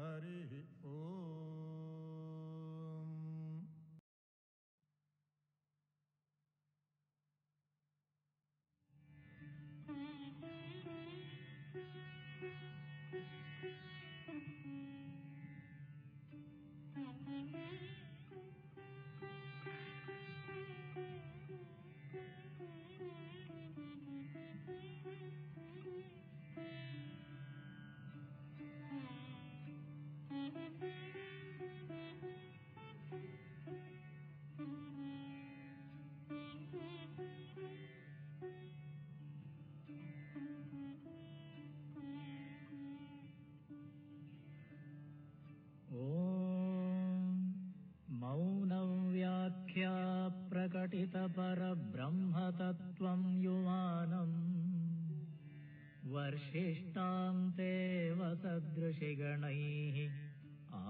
हरिः ॐ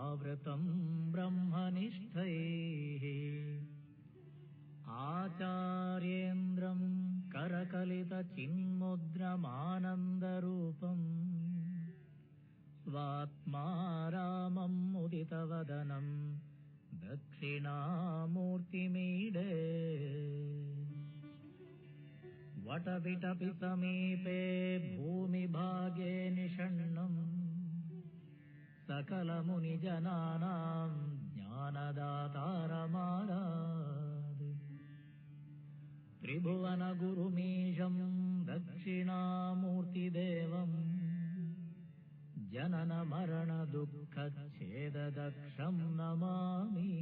आवृतं ब्रह्मनिष्ठैः आचार्येन्द्रं करकलितचिन्मुद्रमानन्दरूपम् स्वात्मा रामम् उदितवदनं दक्षिणामूर्तिमीडे वटविटपि समीपे भूमिभागे निषण्णम् सकलमुनिजनानां ज्ञानदातारमाराधे त्रिभुवनगुरुमीशं दक्षिणामूर्तिदेवम् जननमरणदुःखच्छेददक्षं नमामि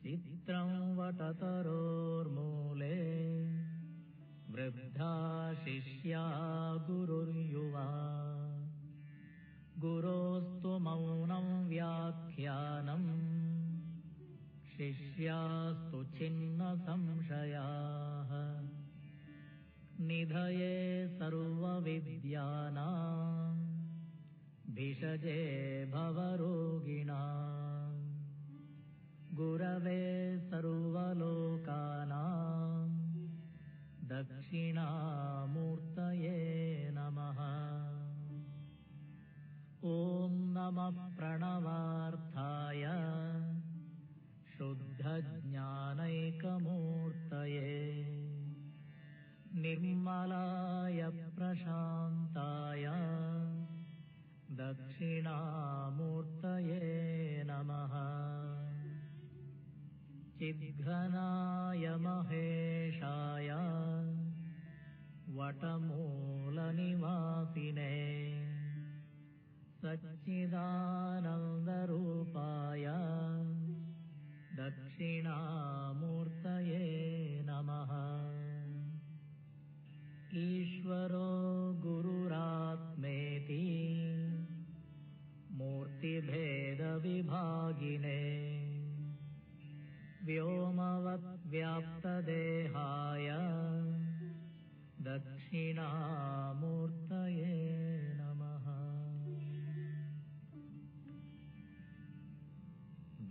चित्रं वटतरोर्मूले वृद्धा शिष्या गुरुर्युवा गुरोस्तु मौनं व्याख्यानम् शिष्यास्तु छिन्नसंशयाः निधये सर्वविद्यानां भिषजे भवरोगिणां गुरवे सर्वलोकानां दक्षिणामूर्तये नमः। ॐ नमः प्रणवार्थाय शुद्धज्ञानैकमूर्तये निर्मलाय प्रशान्ताय दक्षिणामूर्तये नमः। चिद्घनाय महेशाय वटमूलनिवासिने सच्चिदानन्दरूपाय दक्षिणामूर्तये नमः। ईश्वरो गुरुरात्मेति मूर्तिभेदविभागिने व्योमवद्व्याप्तदेहाय दक्षिणामूर्तये नमः।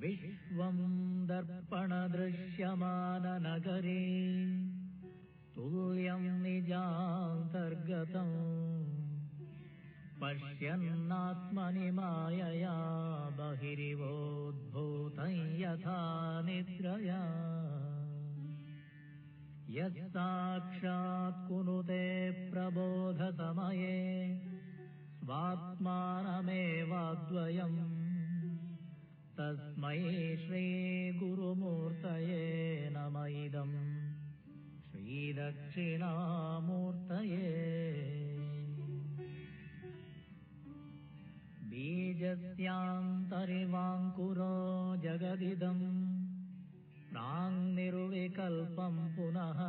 विश्वं दर्पणदृश्यमाननगरे तुल्यं निजान्तर्गतम् पश्यन्नात्मनि मायया बहिरिवोद्भूतं यथा निद्रया यत्साक्षात् कुरुते प्रबोधसमये स्वात्मानमेवाद्वयम् तस्मै श्रीगुरुमूर्तये नम इदम् श्रीदक्षिणामूर्तये। बीजस्यान्तरिवाङ्कुरो जगदिदम् प्राङ्निर्विकल्पं पुनः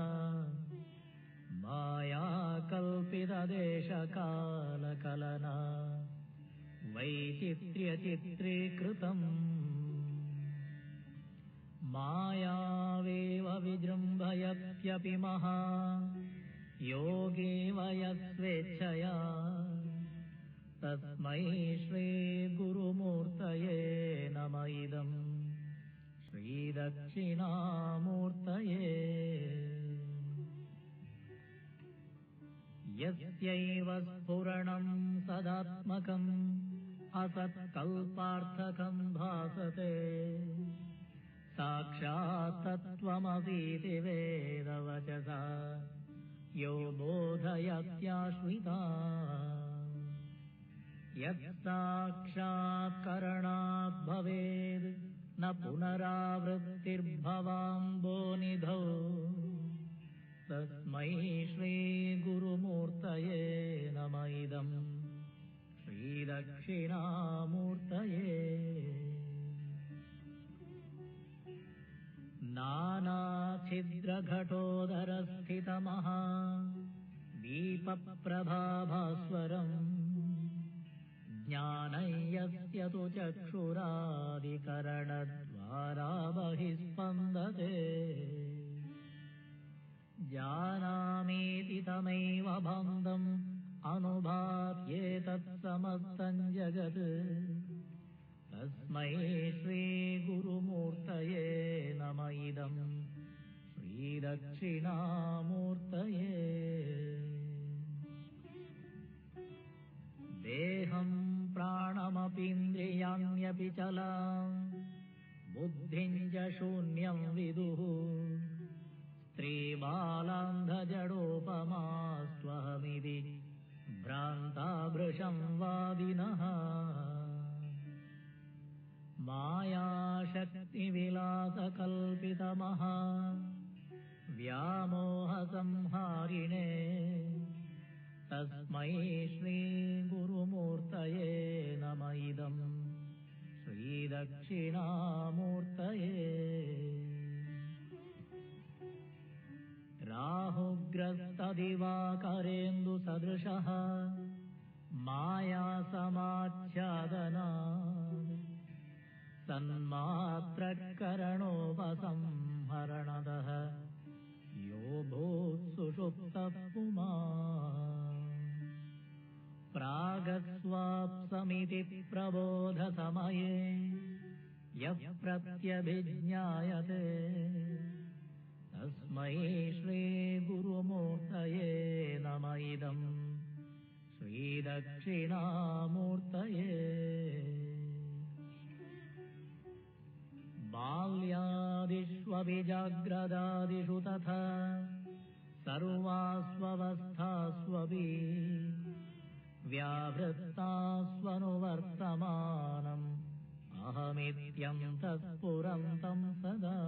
मायाकल्पितदेशकालकलना वैचित्र्यचित्रीकृतम् मायावेव विजृम्भयत्यपि महा योगी वयस्वेच्छया तस्मै श्रीगुरुमूर्तये नम इदम् श्रीदक्षिणामूर्तये। यस्यैव स्फुरणं सदात्मकम् असत्कल्पार्थकं भासते साक्षात् तत्त्वमसीति वेदवचसा यो बोधयत्याश्रिता यत्साक्षात्करणात् भवेद् न पुनरावृत्तिर्भवाम्भोनिधौ तस्मै श्रीगुरुमूर्तये नम इदम् श्रीदक्षिणामूर्तये। नानाछिद्रघटोदरस्थितमहा दीपप्रभाभास्वरम् ज्ञानं यस्य तु चक्षुरादिकरणद्वारा बहिस्पन्दते जानामीति तमैव बन्धम् अनुभात्येतत्समं समस्तं जगत् तस्मै श्रीगुरुमूर्तये नम इदं श्रीदक्षिणामूर्तये। देहं प्राणमपीन्द्रियाण्यपि चलां बुद्धिं च शून्यं विदुः स्त्रीबालान्धजडोपमास्त्वहमिति भ्रान्ताभृशं वादिनः। मायाशक्तिविलासकल्पितमः व्यामोहसंहारिणे तस्मै श्रीगुरुमूर्तये नम इदं श्रीदक्षिणामूर्तये। राहुग्रस्तदिवाकरेन्दुसदृशः मायासमाच्छादनात् सन्मात्रकरणोपसंहरणतः यो भूत्सुषुप्तः पुमान्। प्रागस्वाप्समिति प्रबोधसमये यः प्रत्यभिज्ञायते तस्मै श्रीगुरुमूर्तये नम इदं श्रीदक्षिणामूर्तये। बाल्यादिष्वपि जाग्रदादिषु तथा सर्वास्वस्थास्वपि व्यावृत्तास्वनुवर्तमानम् अहमित्यन्तः स्फुरन्तं सदा।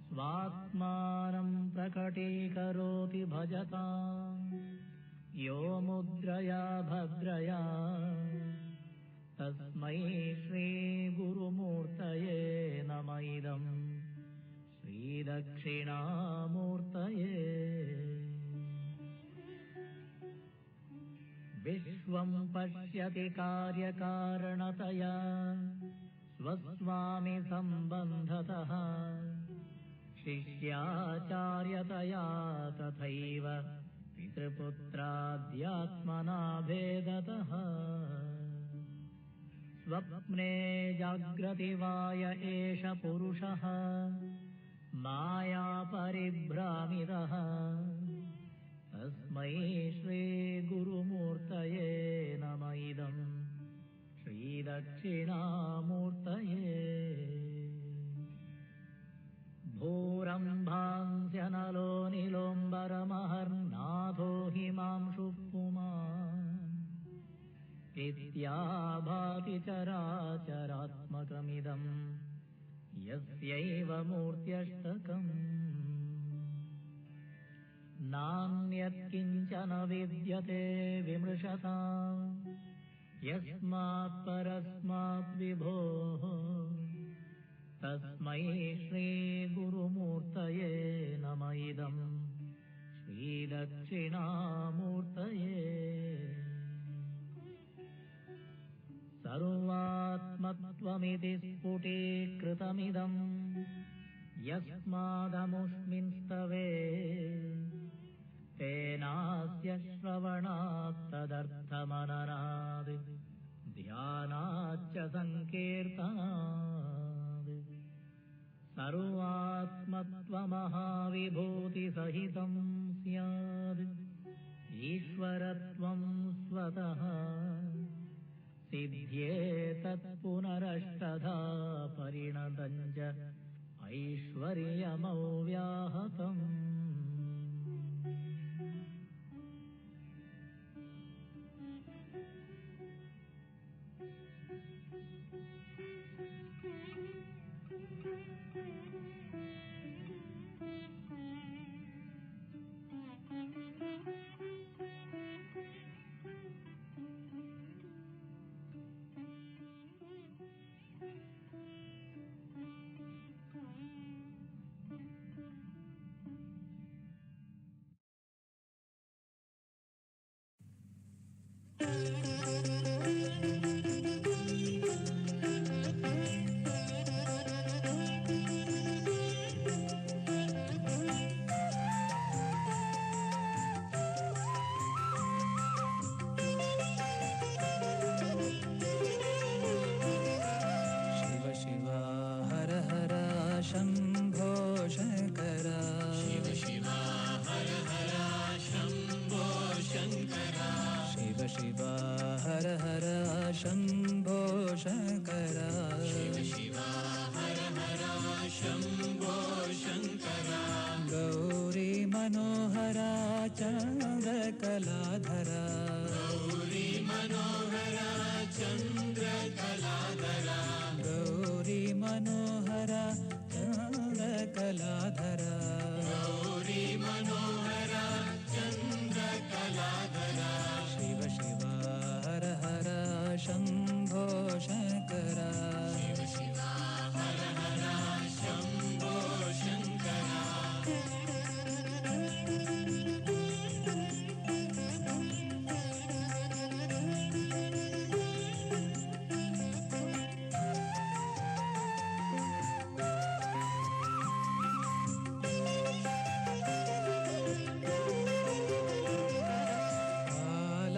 स्वात्मानं प्रकटीकरोति भजतां यो मुद्रया भद्रया तस्मै श्रीगुरुमूर्तये नम इदं श्रीदक्षिणामूर्तये। विश्वं पश्यति कार्यकारणतया स्वस्वामि सम्बन्धतः शिष्याचार्यतया तथैव पितृपुत्राद्यात्मना भेदतः। स्वप्ने जाग्रतिवाय एष पुरुषः मायापरिभ्रामितः तस्मै श्रीगुरुमूर्तये नम इदं श्रीदक्षिणामूर्तये। भूरम्भांस्यनलो निलोम्बरमहर्नाथो हिमांशुः पुमान् इत्याभाति चराचरात्मकमिदं यस्यैव मूर्त्यष्टकम्। नान्यत्किञ्चन विद्यते विमृशतां यस्मात् परस्मात् विभोः तस्मै श्रीगुरुमूर्तये नम इदं श्रीदक्षिणामूर्तये। सर्वात्मत्वमिति स्फुटीकृतमिदं यस्मादमुष्मिंस्तवे तेनास्य श्रवणात् तदर्थमननात् ध्यानाच्च संकीर्तनात्। सर्वात्मत्वमहाविभूतिसहितं स्यात् ईश्वरत्वं स्वतः सिद्ध्येतत्पुनरष्टधा परिणतं च ऐश्वर्यमव्याहतम्। चन्द्रकलाधरा गौरी मनोहरा चन्द्रकलाधरा गौरी मनोहरा चन्द्रकलाधरा गौरी मनोहरा चन्द्रकलाधरा शिव शिव हर हर शम्भो शङ्करा शिव शिव हर हर शम्भो शङ्करा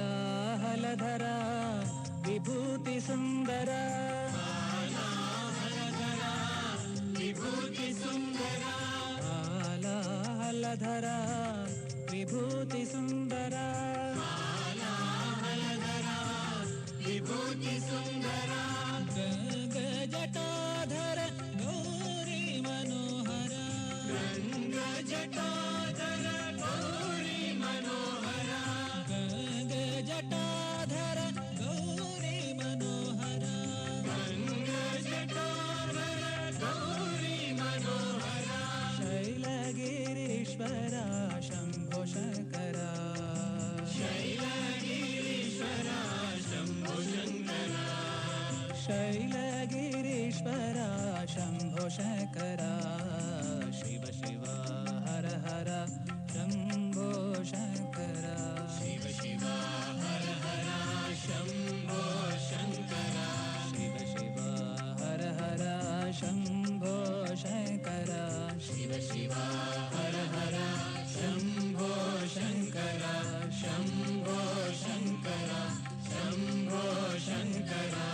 आलाहलधरा विभूति सुन्दरा आलाहलधरा विभूति सुन्दरा आलाहलधरा विभूति सुन्दरा आलाहलधरा विभूति सुन्दरा गङ्गजटाधर गौरी मनोहरा गङ्गजटाधर गौरी मनोहरा गङ्गजटाधर गौरी मनोहरा गङ्गजटाधर गौरी मनोहरा शैलगिरीश्वरा शम्भो शङ्करा शैलगिरीश्वरा शम्भो शङ्करा शैलगिरीश्वरा शम्भो शङ्करा शिव शिव हर हर शम्भो शङ्करा शिव शिव हर हर शम्भो शङ्करा शिव शिव हर हर शम्भो शङ्करा शिव शिव हर हर शम्भो शङ्करा शम्भो शङ्करा शम्भो शङ्करा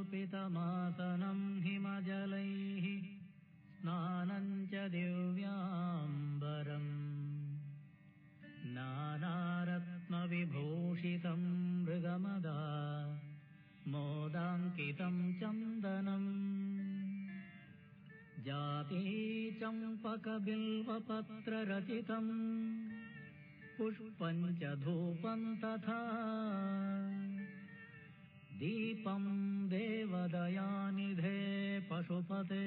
रत्नैकल्पितमासनं हिमजलैः स्नानं च दिव्याम्बरम् नानारत्नविभूषितं मृगमदा मोदाङ्कितं चन्दनम् जातीचम्पकबिल्वपत्ररचितं पुष्पं च धूपं तथा दीपं देवदयानिधे पशुपते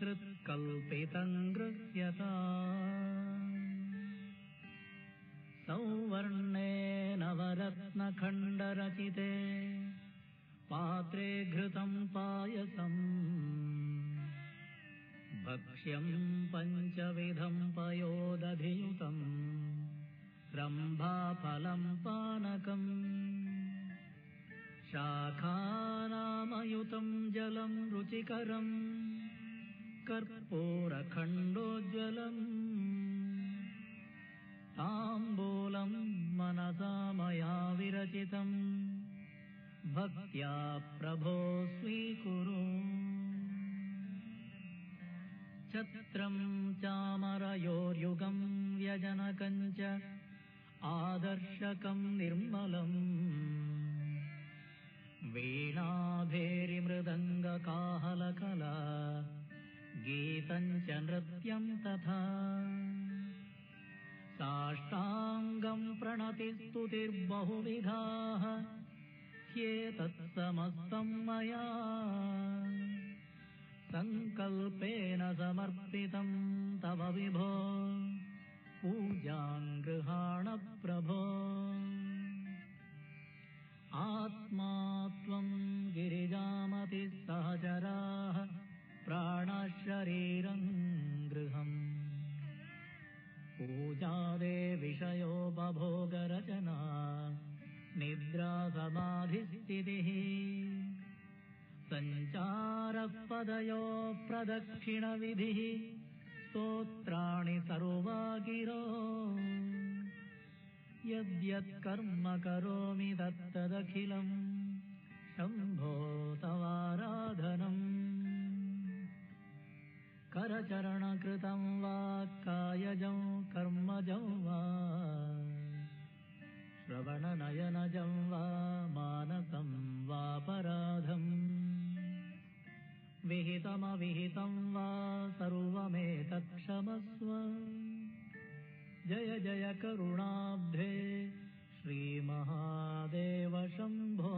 हृत्कल्पितं गृह्यता सौवर्णे नवरत्नखण्डरचिते पात्रे घृतं पायसम् भक्ष्यं पञ्चविधं पयोदधियुतं रम्भाफलं पानकम् शाखानामयुतं जलं रुचिकरं कर्पूरखण्डोज्ज्वलम् ताम्बूलं मनसा मया विरचितं भक्त्या प्रभो स्वीकुरु छत्रं चामरयोर्युगं व्यजनकं च आदर्शकं निर्मलम् वीणाभेरिमृदङ्गकाहलकला गीतं च नृत्यं तथा साष्टाङ्गं प्रणतिस्तुतिर्बहुविधाः ह्येतत्समस्तं मया सङ्कल्पेन समर्पितं तव विभो पूजां गृहाण प्रभो आत्मा त्वं गिरिजामतिसहचराः प्राणशरीरं गृहम् पूजादे विषयोपभोगरचना निद्रासमाधिस्थितिः सञ्चारः पदयो प्रदक्षिणविधिः स्तोत्राणि सर्वा गिरो यद्यत्कर्म करोमि तत्तदखिलम् शम्भो तवाराधनम् करचरणकृतं वा कायजं कर्मजं वा श्रवणनयनजं वा मानसं वापराधम् विहितमविहितं वा सर्वमेतत्क्षमस्व जय जय करुणाब्धे श्रीमहादेव शम्भो।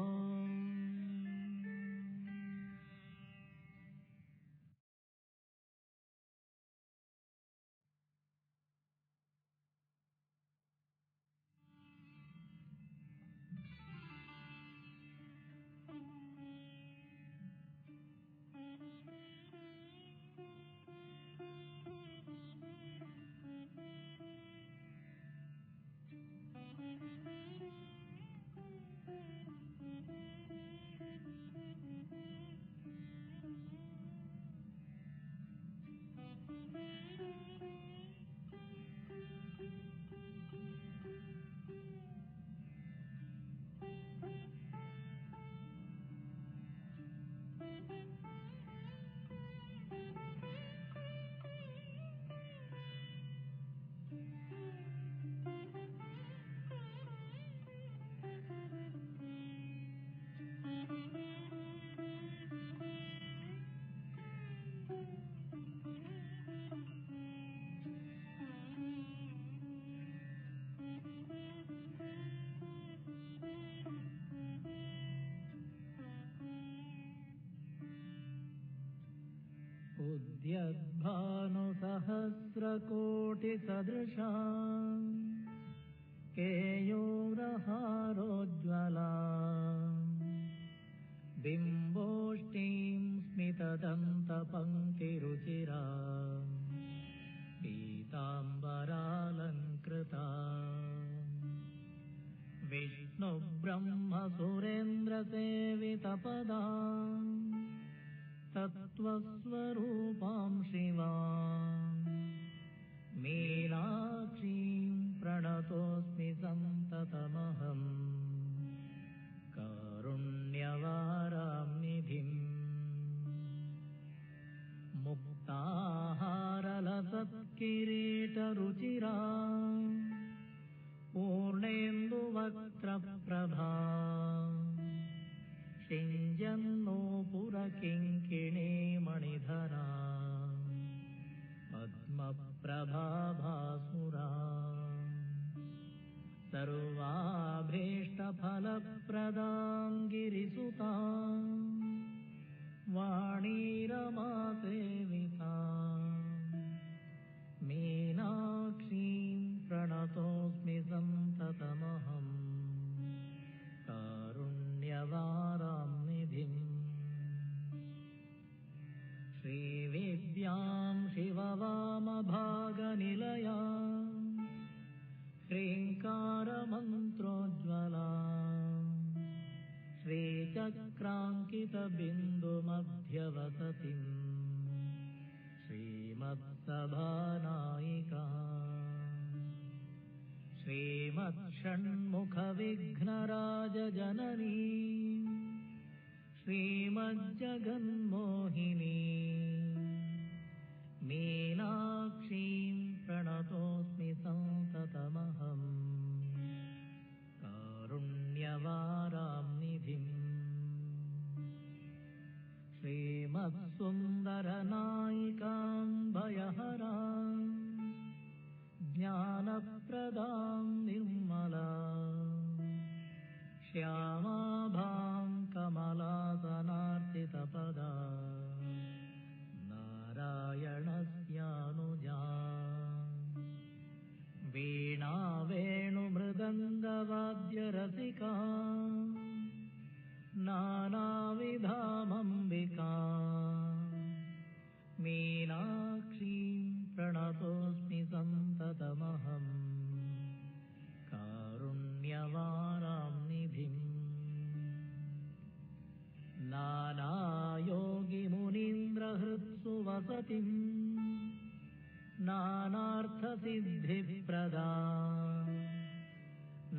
उद्यद्भानुसहस्रकोटिसदृशा केयूरहारोज्ज्वला बिम्बोष्टीं स्मितदन्तपङ्क्तिरुचिरा पीताम्बरालङ्कृता विष्णुब्रह्मसुरेन्द्रसेवितपदा तत्त्वस्वरूपां शिवाम् मीनाक्षीं प्रणतोऽस्मि सन्ततमहम् कारुण्यवारां निधिम् मुक्ताहारलसत्किरीटरुचिरा पूर्णेन्दुवक्त्रप्रभा शिञ्जन्नूपुरकिङ्किणीमणिधरा पद्मप्रभाभासुरा सर्वाभीष्टफलप्रदां गिरिसुता वाणीरमासेविता मीनाक्षीं प्रणतोऽस्मि सन्ततमहम् कारुण्यवारां निधिम् श्रीविद्यां शिववामभागनिलया ह्रीङ्कारमन्त्रोज्ज्वला श्रीचक्राङ्कितबिन्दुमध्यवसतिम् श्रीमत्सभानायिका श्रीमत्षण्मुखविघ्नराजजननी श्रीमज्जगन्मोहिनी मीनाक्षीं प्रणतोऽस्मि सन्ततमहम् कारुण्यवारां निधिम् श्रीमत्सुन्दरनायिकां भयहरां ज्ञानप्रदां निर्मला श्यामाभां कमलासनार्चितपदा नारायणस्यानुजा वीणा वेणुमृदङ्गवाद्यरसिका नानाविधामम्बिका मीनाक्षीं प्रणतोऽस्मि सन्ततमहम् कारुण्यवारां निधिम् वसतिम् नानार्थसिद्धिप्रदा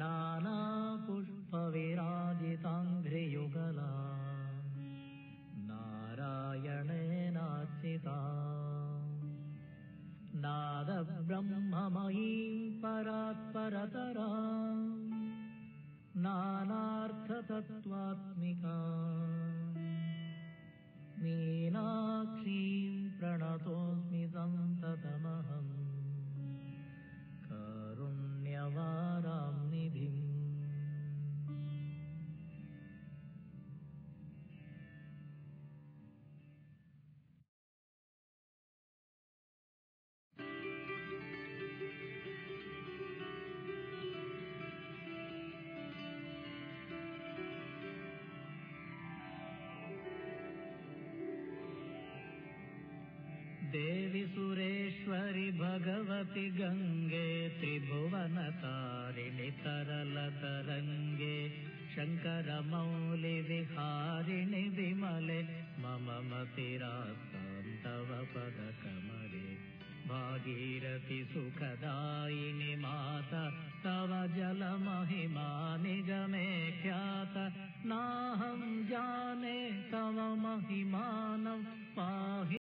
नानापुष्पविराजिताङ्घ्रियुगला नारायणेनार्चिता नादब्रह्ममयीं परात्परतरा नानार्थतत्त्वात्मिका मीनाक्षीं प्रणतोऽस्मि सन्ततमहम् कारुण्यवारांनिधिम् देवि सुरेश्वरि भगवति गङ्गे त्रिभुवनतारिणि तरलतरङ्गे शङ्करमौलिविहारिणि विमले मम मतिरास्तां तव पदकमले भागीरथि सुखदायिनि माता तव जलमहिमा निगमे ख्यात नाहं जाने तव महिमानं पाहि